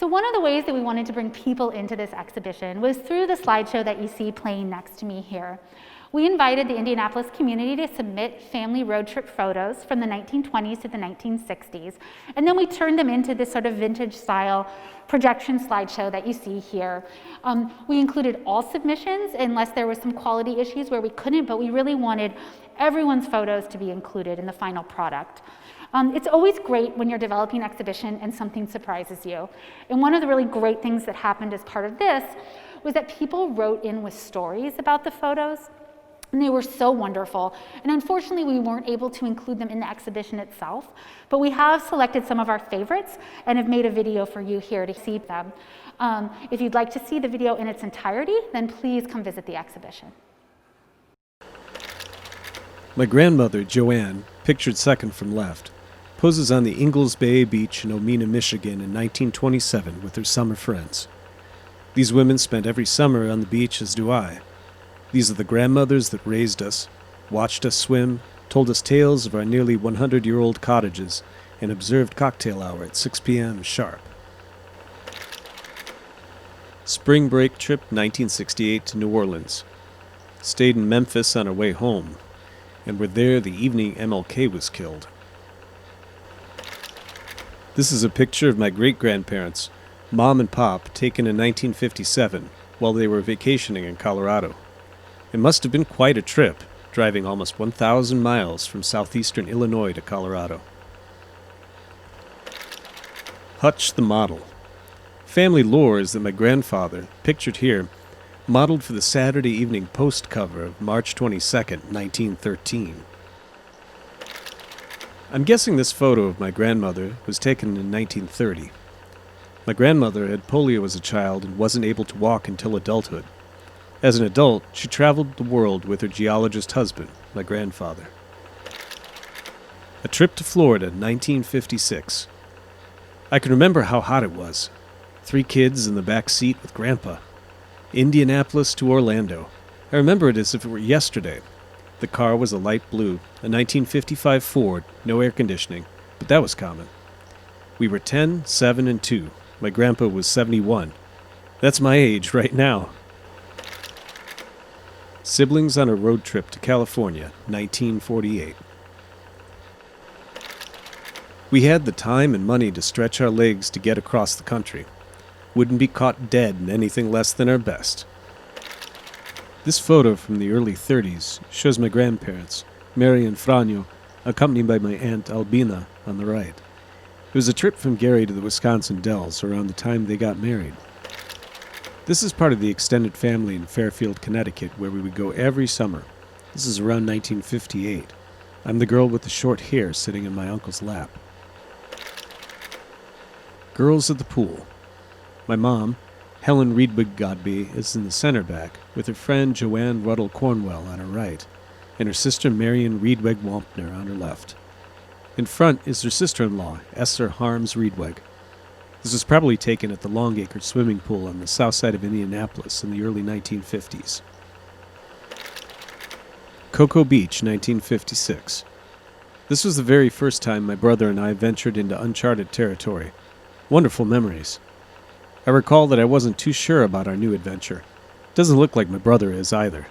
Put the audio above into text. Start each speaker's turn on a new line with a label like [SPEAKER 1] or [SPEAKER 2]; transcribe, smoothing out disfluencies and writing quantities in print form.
[SPEAKER 1] So one of the ways that we wanted to bring people into this exhibition was through the slideshow that you see playing next to me here. We invited the Indianapolis community to submit family road trip photos from the 1920s to the 1960s, and then we turned them into this sort of vintage style projection slideshow that you see here. We included all submissions unless there were some quality issues where we couldn't, but we really wanted everyone's photos to be included in the final product. It's always great when you're developing an exhibition and something surprises you. And one of the really great things that happened as part of this was that people wrote in with stories about the photos, and they were so wonderful. And unfortunately, we weren't able to include them in the exhibition itself, but we have selected some of our favorites and have made a video for you here to see them. If you'd like to see the video in its entirety, then please come visit the exhibition.
[SPEAKER 2] My grandmother, Joanne, pictured second from left, poses on the Ingalls Bay Beach in Omena, Michigan in 1927 with her summer friends. These women spent every summer on the beach, as do I. These are the grandmothers that raised us, watched us swim, told us tales of our nearly 100-year-old cottages, and observed cocktail hour at 6 p.m. sharp. Spring break trip 1968 to New Orleans. Stayed in Memphis on our way home, and were there the evening MLK was killed. This is a picture of my great-grandparents, Mom and Pop, taken in 1957 while they were vacationing in Colorado. It must have been quite a trip, driving almost 1,000 miles from southeastern Illinois to Colorado. Hutch the model. Family lore is that my grandfather, pictured here, modeled for the Saturday Evening Post cover of March 22, 1913. I'm guessing this photo of my grandmother was taken in 1930. My grandmother had polio as a child and wasn't able to walk until adulthood. As an adult, she traveled the world with her geologist husband, my grandfather. A trip to Florida, 1956. I can remember how hot it was. 3 kids in the back seat with Grandpa. Indianapolis to Orlando. I remember it as if it were yesterday. The car was a light blue, a 1955 Ford, no air conditioning, but that was common. We were 10, 7, and 2. My grandpa was 71. That's my age right now. Siblings on a road trip to California, 1948. We had the time and money to stretch our legs to get across the country. Wouldn't be caught dead in anything less than our best. This photo from the early 30s shows my grandparents, Mary and Franjo, accompanied by my Aunt Albina on the right. It was a trip from Gary to the Wisconsin Dells around the time they got married. This is part of the extended family in Fairfield, Connecticut, where we would go every summer. This is around 1958. I'm the girl with the short hair sitting in my uncle's lap. Girls at the pool. My mom, Helen Reedwig Godby, is in the center back, with her friend Joanne Ruddle Cornwell on her right, and her sister Marion Reedwig Wampner on her left. In front is her sister-in-law, Esther Harms Reedwig. This was probably taken at the Longacre swimming pool on the south side of Indianapolis in the early 1950s. Cocoa Beach, 1956. This was the very first time my brother and I ventured into uncharted territory. Wonderful memories. I recall that I wasn't too sure about our new adventure. Doesn't look like my brother is either.